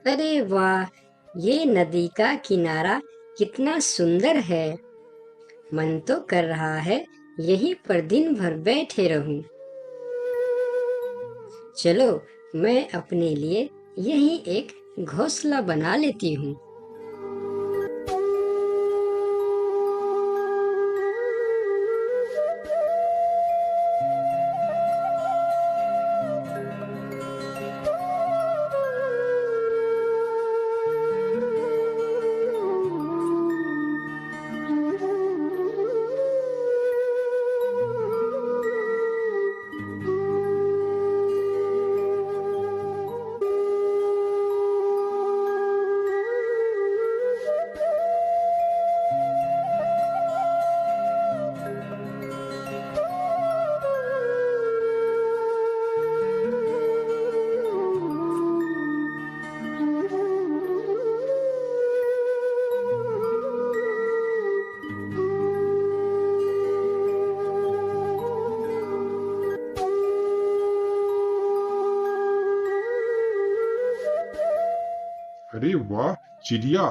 अरे वाह! ये नदी का किनारा कितना सुंदर है। मन तो कर रहा है यहीं पर दिन भर बैठे रहूं। चलो, मैं अपने लिए यहीं एक घोंसला बना लेती हूँ। अरे वाह चिड़िया,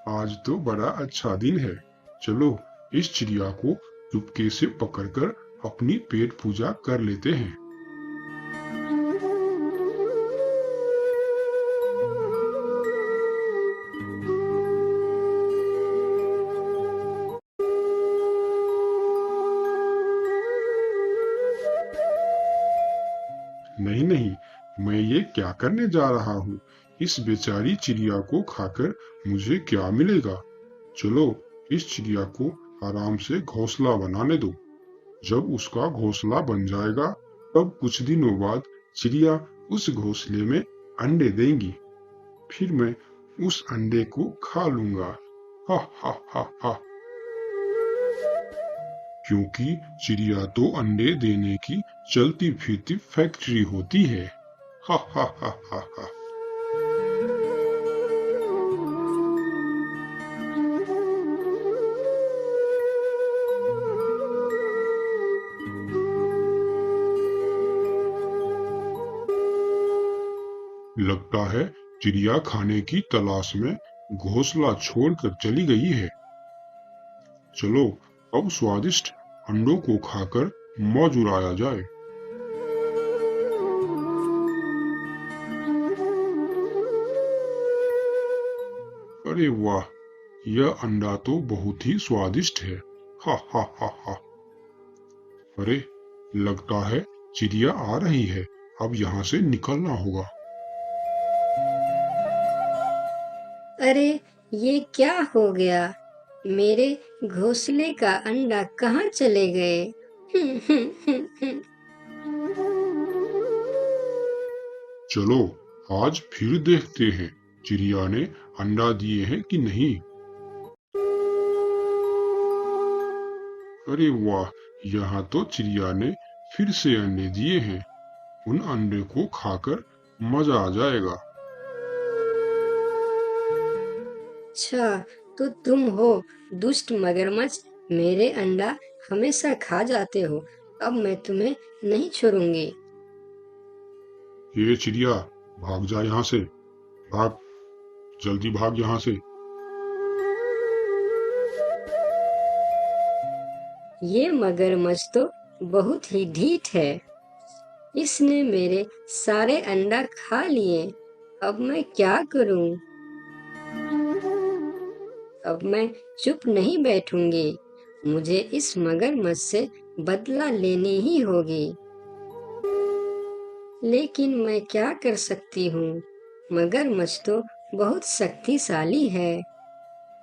आज तो बड़ा अच्छा दिन है। चलो इस चिड़िया को चुपके से पकड़कर अपनी पेट पूजा कर लेते हैं। नहीं नहीं, मैं ये क्या करने जा रहा हूँ? इस बेचारी चिड़िया को खाकर मुझे क्या मिलेगा? चलो इस चिड़िया को आराम से घोंसला बनाने दो। जब उसका घोंसला बन जाएगा, तब कुछ दिनों बाद चिड़िया उस घोंसले में अंडे देंगी। फिर मैं उस अंडे को खा लूंगा। हा हा हा हा। क्योंकि चिड़िया तो अंडे देने की चलती फिरती फैक्ट्री होती है। हा हा हा हा हा। लगता है चिड़िया खाने की तलाश में घोंसला छोड़कर चली गई है। चलो अब स्वादिष्ट अंडों को खाकर मौज उड़ाया जाए। अरे वाह, यह अंडा तो बहुत ही स्वादिष्ट है। हा हा हा हा। अरे लगता है चिड़िया आ रही है। अब यहाँ से निकलना होगा। अरे, ये क्या हो गया? मेरे घोंसले का अंडा कहाँ चले गए? चलो आज फिर देखते हैं चिड़िया ने अंडा दिए हैं कि नहीं। अरे वाह, यहाँ तो चिड़िया ने फिर से अंडे दिए हैं। उन अंडे को खाकर मजा आ जाएगा। अच्छा, तो तुम हो दुष्ट मगरमच्छ। मेरे अंडा हमेशा खा जाते हो। अब मैं तुम्हें नहीं छोड़ूंगी। ये चिड़िया, भाग जा यहाँ से। भाग, जल्दी भाग यहाँ से। ये मगरमच्छ तो बहुत ही ढीठ है। इसने मेरे सारे अंडा खा लिए। अब मैं क्या करूं? अब मैं चुप नहीं बैठूंगी। मुझे इस मगरमच्छ से बदला लेनी ही होगी। लेकिन मैं क्या कर सकती हूँ? मगरमच्छ तो बहुत शक्तिशाली है।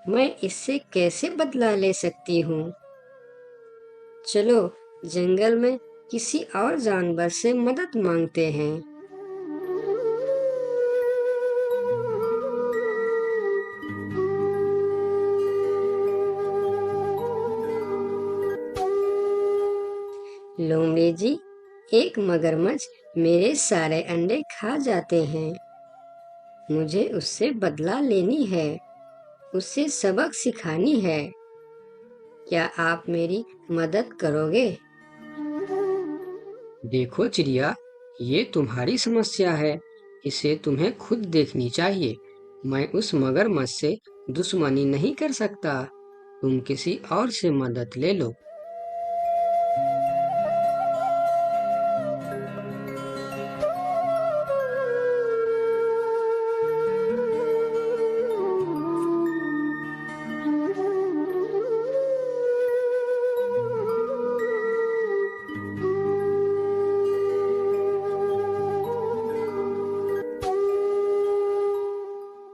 मैं इससे कैसे बदला ले सकती हूँ? चलो जंगल में किसी और जानवर से मदद मांगते हैं। लोमड़ी जी, एक मगरमच्छ मेरे सारे अंडे खा जाते हैं। मुझे उससे बदला लेनी है। उसे सबक सिखानी है। क्या आप मेरी मदद करोगे? देखो चिड़िया, ये तुम्हारी समस्या है। इसे तुम्हें खुद देखनी चाहिए। मैं उस मगरमच्छ से दुश्मनी नहीं कर सकता। तुम किसी और से मदद ले लो।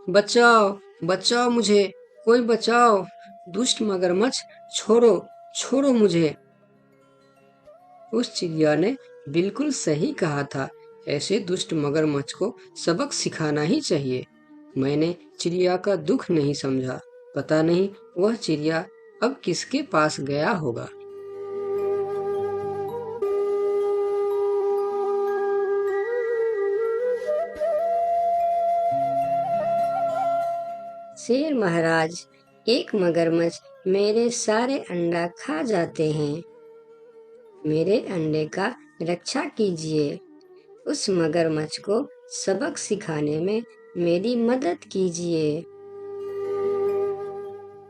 बचाओ, बचाओ मुझे, कोई बचाओ। दुष्ट मगरमच्छ, छोड़ो, छोड़ो मुझे। उस चिड़िया ने बिल्कुल सही कहा था। ऐसे दुष्ट मगरमच्छ को सबक सिखाना ही चाहिए। मैंने चिड़िया का दुख नहीं समझा। पता नहीं वह चिड़िया अब किसके पास गया होगा। शेर महाराज, एक मगरमच्छ मेरे सारे अंडा खा जाते हैं। मेरे अंडे का रक्षा कीजिए। उस मगरमच्छ को सबक सिखाने में मेरी मदद कीजिए।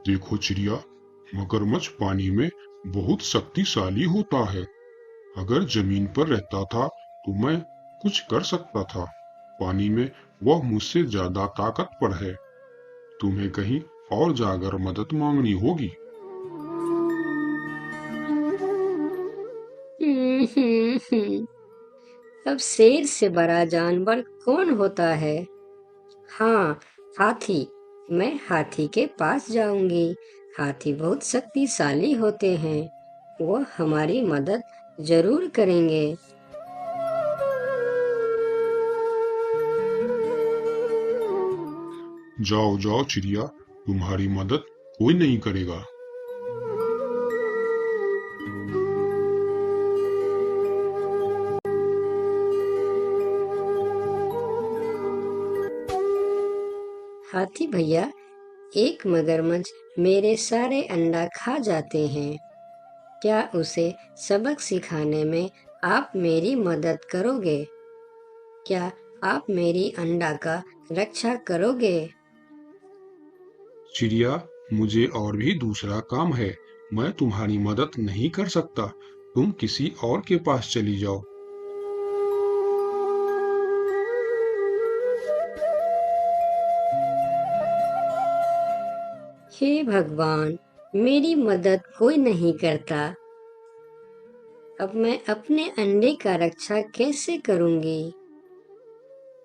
देखो चिड़िया, मगरमच्छ पानी में बहुत शक्तिशाली होता है। अगर जमीन पर रहता था तो मैं कुछ कर सकता था। पानी में वह मुझसे ज्यादा ताकतवर है। तुम्हें कहीं और जाकर मदद मांगनी होगी। अब शेर से बड़ा जानवर कौन होता है? हाँ, हाथी। मैं हाथी के पास जाऊंगी। हाथी बहुत शक्तिशाली होते हैं। वो हमारी मदद जरूर करेंगे। जाओ जाओ चिड़िया, तुम्हारी मदद कोई नहीं करेगा। हाथी भैया, एक मगरमच्छ मेरे सारे अंडा खा जाते हैं। क्या उसे सबक सिखाने में आप मेरी मदद करोगे? क्या आप मेरी अंडा का रक्षा करोगे? चिड़िया, मुझे और भी दूसरा काम है। मैं तुम्हारी मदद नहीं कर सकता। तुम किसी और के पास चली जाओ। हे भगवान, मेरी मदद कोई नहीं करता। अब मैं अपने अंडे का रक्षा कैसे करूंगी?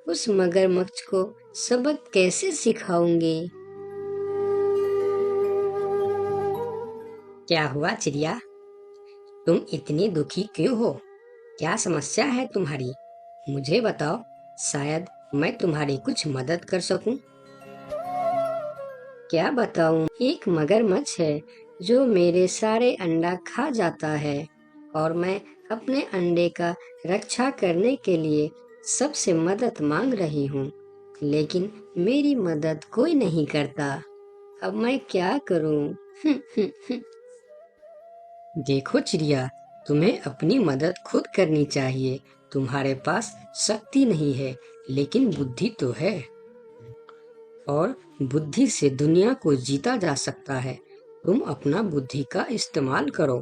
उस मगरमच्छ को सबक कैसे सिखाऊंगी? क्या हुआ चिड़िया? तुम इतनी दुखी क्यों हो? क्या समस्या है तुम्हारी? मुझे बताओ, शायद मैं तुम्हारी कुछ मदद कर सकूं। क्या बताऊं? एक मगरमच्छ है जो मेरे सारे अंडा खा जाता है और मैं अपने अंडे का रक्षा करने के लिए सबसे मदद मांग रही हूँ, लेकिन मेरी मदद कोई नहीं करता। अब मैं क्या करूं? देखो चिड़िया, तुम्हें अपनी मदद खुद करनी चाहिए। तुम्हारे पास शक्ति नहीं है, लेकिन बुद्धि तो है, और बुद्धि से दुनिया को जीता जा सकता है। तुम अपना बुद्धि का इस्तेमाल करो।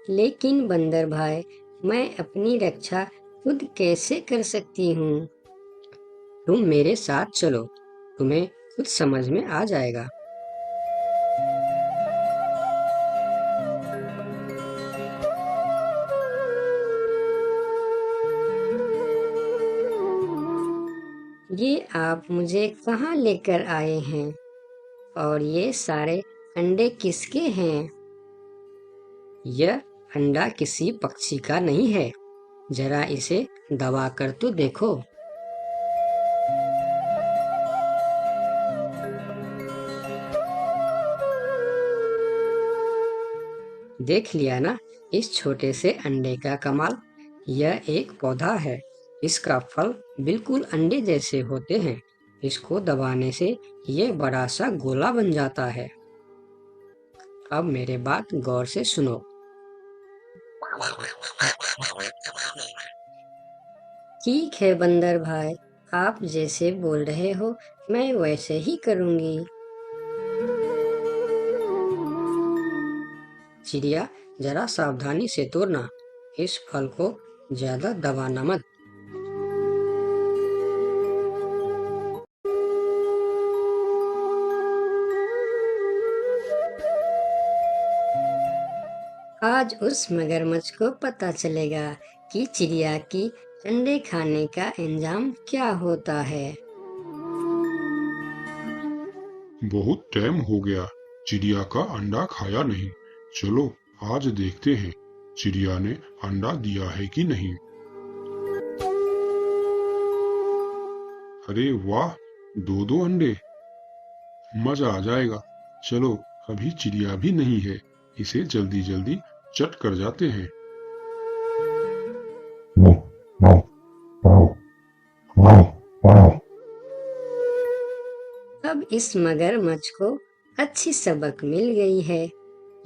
लेकिन बंदर भाई, मैं अपनी रक्षा खुद कैसे कर सकती हूँ? तुम मेरे साथ चलो, तुम्हें खुद समझ में आ जाएगा। ये आप मुझे कहाँ लेकर आए हैं? और ये सारे अंडे किसके हैं? यह अंडा किसी पक्षी का नहीं है। जरा इसे दबा कर तो देखो। देख लिया ना इस छोटे से अंडे का कमाल? यह एक पौधा है। इसका फल बिल्कुल अंडे जैसे होते हैं। इसको दबाने से यह बड़ा सा गोला बन जाता है। अब मेरे बात गौर से सुनो। ठीक है बंदर भाई, आप जैसे बोल रहे हो मैं वैसे ही करूंगी। चिड़िया, जरा सावधानी से तोड़ना, इस फल को ज्यादा दबाना मत। आज उस मगरमच्छ को पता चलेगा कि चिड़िया की अंडे खाने का अंजाम क्या होता है। बहुत टाइम हो गया, चिड़िया का अंडा खाया नहीं। चलो आज देखते हैं चिड़िया ने अंडा दिया है कि नहीं। अरे वाह, दो दो अंडे, मजा आ जाएगा। चलो अभी चिड़िया भी नहीं है, इसे जल्दी जल्दी चट कर जाते हैं। अब इस मगरमच्छ को अच्छी सबक मिल गई है।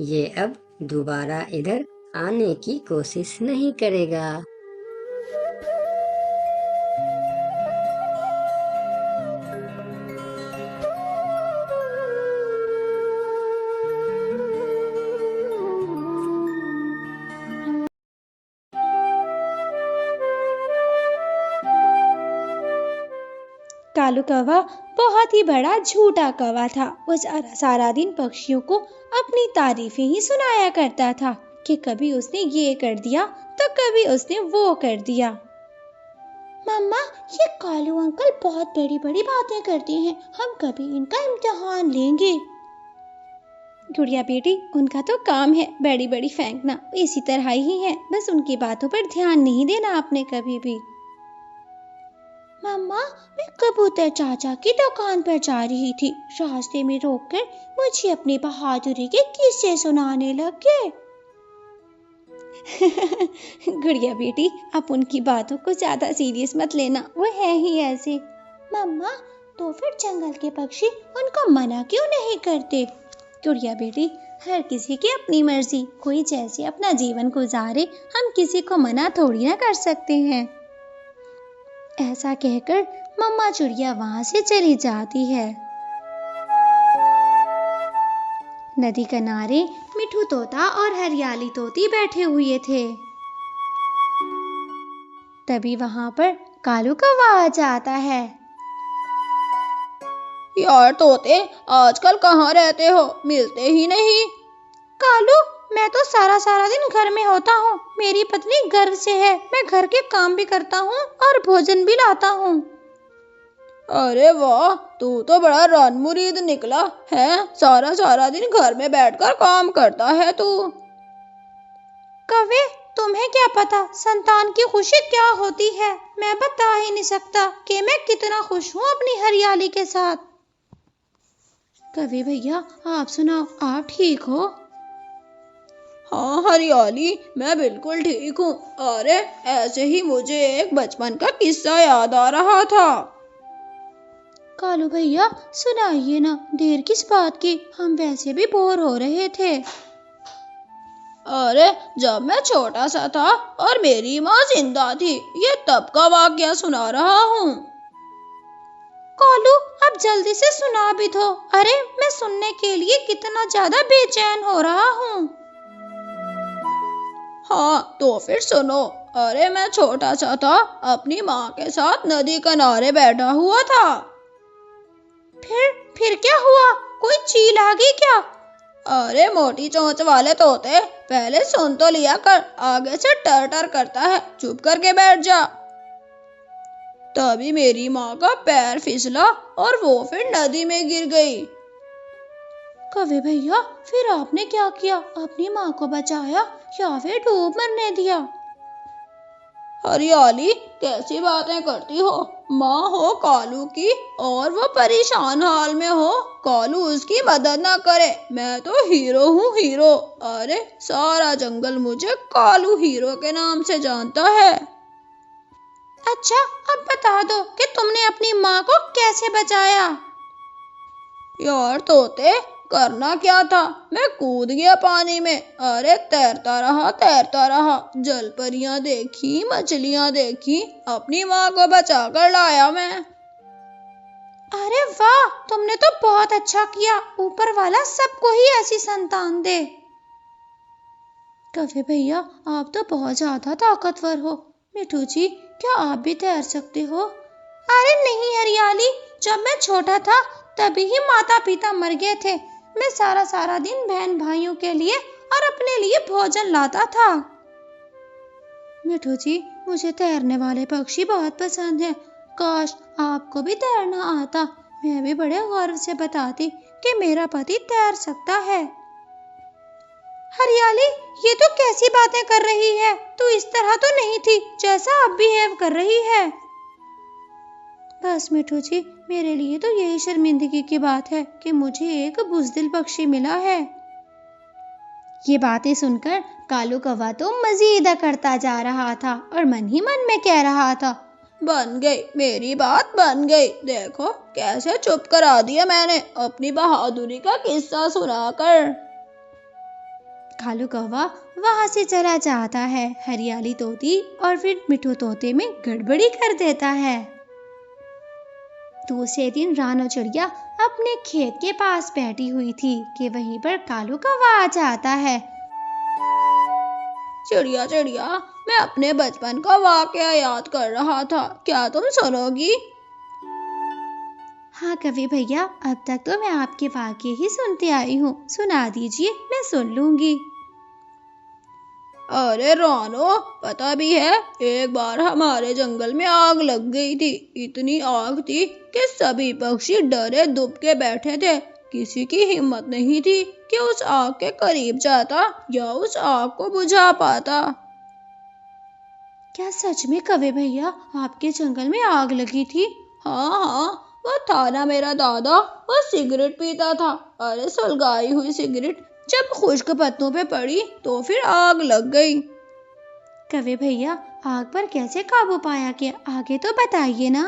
ये अब दोबारा इधर आने की कोशिश नहीं करेगा। कालू कौवा बहुत ही बड़ा झूठा कौवा था। वो सारा दिन पक्षियों को अपनी तारीफें ही सुनाया करता था कि कभी उसने ये कर दिया तो कभी उसने वो कर दिया। मम्मा, ये कालू अंकल बहुत बड़ी बड़ी बातें करते हैं, हम कभी इनका इम्तिहान लेंगे। गुड़िया बेटी, उनका तो काम है बड़ी बड़ी फेंकना, इसी तरह ही है, बस उनकी बातों पर ध्यान नहीं देना आपने कभी भी। मम्मा, मैं कबूतर चाचा की दुकान पर जा रही थी, रास्ते में रोककर मुझे अपनी बहादुरी के किस्से सुनाने लगे। गुड़िया बेटी, आप उनकी बातों को ज्यादा सीरियस मत लेना, वो है ही ऐसे। मम्मा, तो फिर जंगल के पक्षी उनको मना क्यों नहीं करते? गुड़िया बेटी, हर किसी की अपनी मर्जी, कोई जैसे अपना जीवन गुजारे, हम किसी को मना थोड़ी ना कर सकते हैं। ऐसा कहकर मम्मा चिड़िया वहां से चली जाती है। नदी किनारे मिठू तोता और हरियाली तोती बैठे हुए थे। तभी वहां पर कालू कौवा आ जाता है। यार तोते, आजकल कहाँ रहते हो, मिलते ही नहीं। कालू, मैं तो सारा सारा दिन घर में होता हूँ, मेरी पत्नी घर से है, मैं घर के काम भी करता हूँ और भोजन भी लाता हूँ। अरे वाह, तू तो बड़ा रनमुरीद निकला है, सारा सारा दिन घर में बैठकर काम करता है तू। कौवे, तुम्हें क्या पता संतान की खुशी क्या होती है, मैं बता ही नहीं सकता कि मैं कितना खुश हूँ अपनी हरियाली के साथ। कौवे भैया, आप सुनाओ, आप ठीक हो? हाँ हरियाली, मैं बिल्कुल ठीक हूँ। अरे ऐसे ही मुझे एक बचपन का किस्सा याद आ रहा था। कालू भैया, सुनाइए ना, देर किस बात की, हम वैसे भी बोर हो रहे थे। अरे जब मैं छोटा सा था और मेरी माँ जिंदा थी, ये तब का वाकया सुना रहा हूँ। कालू, अब जल्दी से सुना भी दो, अरे मैं सुनने के लिए कितना ज्यादा बेचैन हो रहा हूँ। हाँ तो फिर सुनो। अरे मैं छोटा सा था, अपनी माँ के साथ नदी किनारे बैठा हुआ था। फिर क्या हुआ, कोई चील आ गई क्या? अरे मोटी चोंच वाले तोते, पहले सुन तो लिया कर, आगे से टर टर करता है, चुप करके बैठ जा। तभी मेरी माँ का पैर फिसला और वो फिर नदी में गिर गई। कौवे भैया, फिर आपने क्या किया, अपनी माँ को बचाया या फिर डूब मरने दिया? हरियाली, कैसी बातें करती हो, माँ हो कालू की और वो परेशान हाल में हो, कालू उसकी मदद ना करे, मैं तो हीरो हूँ हीरो। अरे सारा जंगल मुझे कालू हीरो के नाम से जानता है। अच्छा, अब बता दो कि तुमने अपनी माँ को कैसे बचाया? यार तोते, करना क्या था, मैं कूद गया पानी में। अरे तैरता रहा, जल परियां देखी, मछलियां देखी, अपनी माँ को बचा कर लाया मैं। अरे वाह, तुमने तो बहुत अच्छा किया। ऊपर वाला सबको ही ऐसी संतान दे। कवे भैया, आप तो बहुत ज्यादा ताकतवर हो। मिठू जी, क्या आप भी तैर सकते हो? अरे नहीं हरियाली, जब मैं छोटा था तभी ही माता पिता मर गए थे। मैं सारा दिन बहन भाइयों के लिए और अपने लिए भोजन लाता था। मिठू जी, मुझे तैरने वाले पक्षी बहुत पसंद हैं। काश आपको भी तैरना आता, मैं भी बड़े गर्व से बताती कि मेरा पति तैर सकता है। हरियाली, ये तो कैसी बातें कर रही है? तू इस तरह तो नहीं थी जैसा अब बिहेव कर रही है। बस मिठू जी, मेरे लिए तो यही शर्मिंदगी की बात है कि मुझे एक बुज़दिल पक्षी मिला है। ये बातें सुनकर कालू कौवा तो मजीद करता जा रहा था और मन ही मन में कह रहा था, बन गई, मेरी बात बन गई। देखो कैसे चुप करा दिया मैंने अपनी बहादुरी का किस्सा सुनाकर। कालू कौवा वहां से चला जाता है। हरियाली तोती और फिर मिठू तोते में गड़बड़ी कर देता है। दूसरे दिन रानो चिड़िया अपने खेत के पास बैठी हुई थी कि वहीं पर कालू कौवा आ जाता है। चिड़िया चिड़िया, मैं अपने बचपन का वाकया याद कर रहा था, क्या तुम सुनोगी? हाँ कवि भैया, अब तक तो मैं आपके वाकये ही सुनते आई हूँ, सुना दीजिए, मैं सुन लूंगी। अरे रानो, पता भी है, एक बार हमारे जंगल में आग लग गई थी। इतनी आग थी कि सभी पक्षी डरे दुबके बैठे थे। किसी की हिम्मत नहीं थी कि उस आग के करीब जाता या उस आग को बुझा पाता। क्या सच में कवे भैया, आपके जंगल में आग लगी थी? हाँ, वो था ना मेरा दादा, वो सिगरेट पीता था। अरे सुलगाई हुई सिगरेट जब खुश्क पत्तों पे पड़ी तो फिर आग लग गई। कवे भैया, आग पर कैसे काबू पाया गया, आगे तो बताइए ना।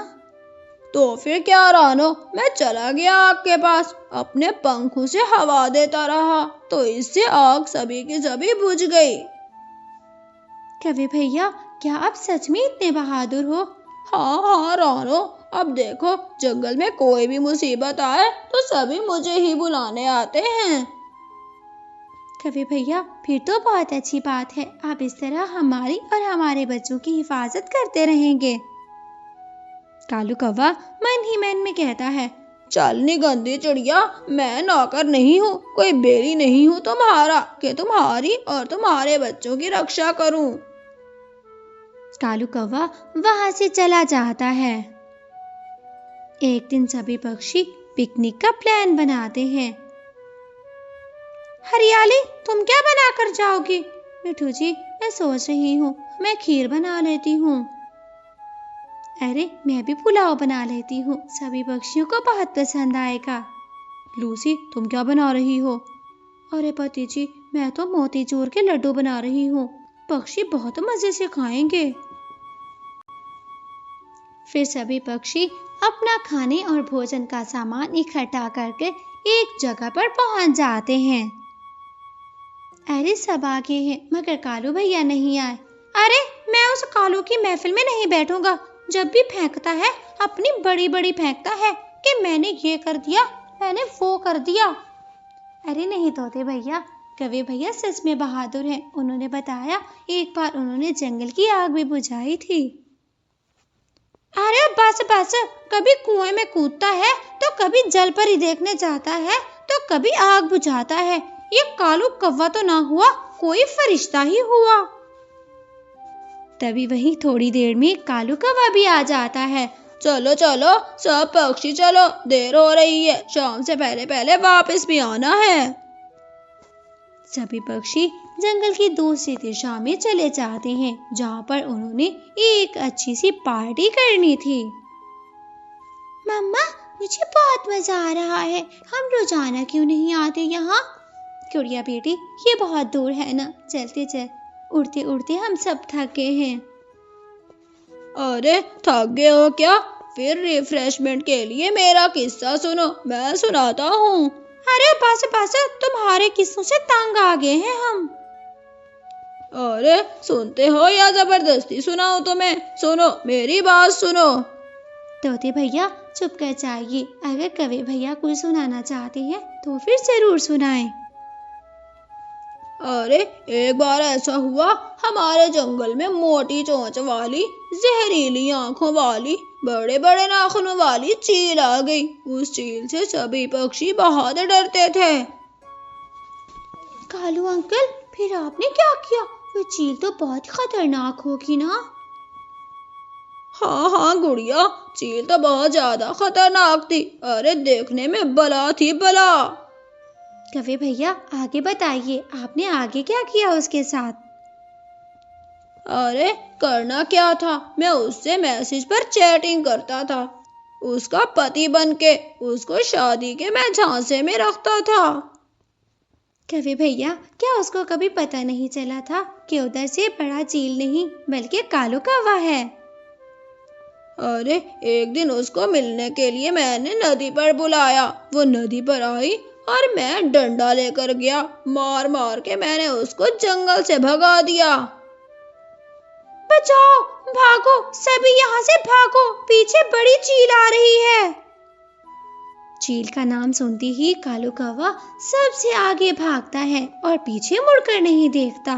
तो फिर क्या रानो, मैं चला गया आग के पास, अपने पंखों से हवा देता रहा, तो इससे आग सभी की सभी बुझ गई। कवे भैया, क्या आप सच में इतने बहादुर हो? हाँ रानो, अब देखो जंगल में कोई भी मुसीबत आए तो सभी मुझे ही बुलाने आते हैं। कवि भैया, फिर तो बहुत अच्छी बात है, आप इस तरह हमारी और हमारे बच्चों की हिफाजत करते रहेंगे। कालू कौवा मन ही मन में कहता है, चलनी गंदी चिड़िया, मैं नौकर नहीं हूँ, कोई बेरी नहीं हूँ तुम्हारा कि तुम्हारी और तुम्हारे बच्चों की रक्षा करूं। कालू कौवा वहां से चला जाता है। एक दिन सभी पक्षी पिकनिक का प्लान बनाते हैं। हरियाली, तुम क्या बना कर जाओगी? मिठू जी, मैं सोच रही हूँ मैं खीर बना लेती हूँ। अरे मैं भी पुलाव बना लेती हूँ, सभी पक्षियों को बहुत पसंद आएगा। लूसी, तुम क्या बना रही हो? अरे पति जी, मैं तो मोतीचूर के लड्डू बना रही हूँ, पक्षी बहुत मजे से खाएंगे। फिर सभी पक्षी अपना खाने और भोजन का सामान इकट्ठा करके एक जगह पर पहुंच जाते हैं। अरे सब आगे हैं मगर कालू भैया नहीं आए। अरे मैं उस कालू की महफिल में नहीं बैठूंगा, जब भी फेंकता है अपनी बड़ी बड़ी फेंकता है कि मैंने ये कर दिया, मैंने वो कर दिया। अरे नहीं तोते भैया, कवि भैया सच में बहादुर हैं। उन्होंने बताया एक बार उन्होंने जंगल की आग भी बुझाई थी। अरे बस बस, कभी कुएं में कूदता है तो कभी जल पर ही देखने जाता है तो कभी आग बुझाता है। ये कालू कौवा तो ना हुआ, कोई फरिश्ता ही हुआ। तभी वही थोड़ी देर में कालू कौवा भी आ जाता है। चलो चलो सब पक्षी चलो, देर हो रही है, शाम से पहले पहले वापस भी आना है। सभी पक्षी जंगल की दूसरी दिशा में चले जाते हैं, जहाँ पर उन्होंने एक अच्छी सी पार्टी करनी थी। मम्मा, मुझे बहुत मजा आ रहा है, हम रोजाना क्यों नहीं आते यहाँ? गुड़िया बेटी, ये बहुत दूर है ना, चलते चल, उड़ते उड़ते हम सब थक गए हैं। अरे थक गए हो क्या? फिर रिफ्रेशमेंट के लिए मेरा किस्सा सुनो, मैं सुनाता हूँ। अरे बस बस, तुम्हारे किस्सों से तंग आ गए हैं हम। अरे सुनते हो या जबरदस्ती सुनाओ तुम्हें? सुनो, मेरी बात सुनो। तोते भैया चुप कर जाइए, अगर कौवे भैया कुछ सुनाना चाहते हैं तो फिर जरूर सुनाएं। अरे एक बार ऐसा हुआ, हमारे जंगल में मोटी चोंच वाली, जहरीली आंखों वाली, बड़े बड़े नाखूनों वाली चील आ गई। उस चील से सभी पक्षी बहुत डरते थे। कालू अंकल, फिर आपने क्या किया? वो चील तो बहुत खतरनाक होगी ना? हाँ हाँ गुड़िया, चील तो बहुत ज्यादा खतरनाक थी। अरे देखने में बला थी बला। कौवे भैया आगे बताइए, आपने आगे क्या किया उसके साथ? अरे करना क्या था, मैं उससे मैसेज पर चैटिंग करता था। उसका पति बनके उसको शादी के मैं झांसे में रखता था। कौवे भैया, क्या उसको कभी पता नहीं चला था कि उधर से बड़ा चील नहीं बल्कि कालू कौवा है? अरे एक दिन उसको मिलने के लिए मैंने नदी पर बुलाया। वो नदी पर आई और मैं डंडा लेकर गया। मार मार के मैंने उसको जंगल से भगा दिया। बचाओ, भागो, सभी यहाँ से भागो, पीछे बड़ी चील आ रही है। चील का नाम सुनते ही कालू कौवा सबसे आगे भागता है और पीछे मुड़कर नहीं देखता।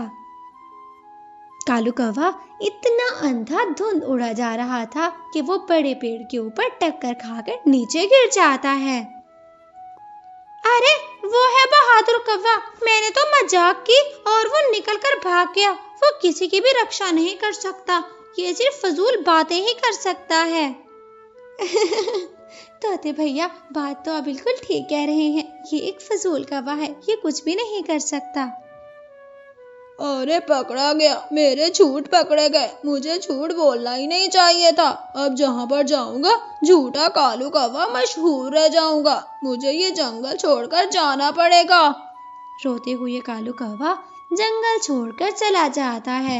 कालू कौवा इतना अंधाधुंध उड़ा जा रहा था कि वो बड़े पेड़ के ऊपर टक्कर खाकर नीचे गिर जाता है। अरे वो है बहादुर कौवा, मैंने तो मजाक की और वो निकलकर भाग गया। वो किसी की भी रक्षा नहीं कर सकता, ये सिर्फ फजूल बातें ही कर सकता है। तोते भैया, बात तो आप बिल्कुल ठीक कह रहे हैं, ये एक फजूल कौवा है, ये कुछ भी नहीं कर सकता। अरे पकड़ा गया, मेरे झूठ पकड़े गए। मुझे झूठ बोलना ही नहीं चाहिए था। अब जहाँ पर जाऊंगा झूठा कालू कौवा मशहूर रह जाऊंगा। मुझे ये जंगल छोड़कर जाना पड़ेगा। रोते हुए कालू कौवा जंगल छोड़कर चला जाता है।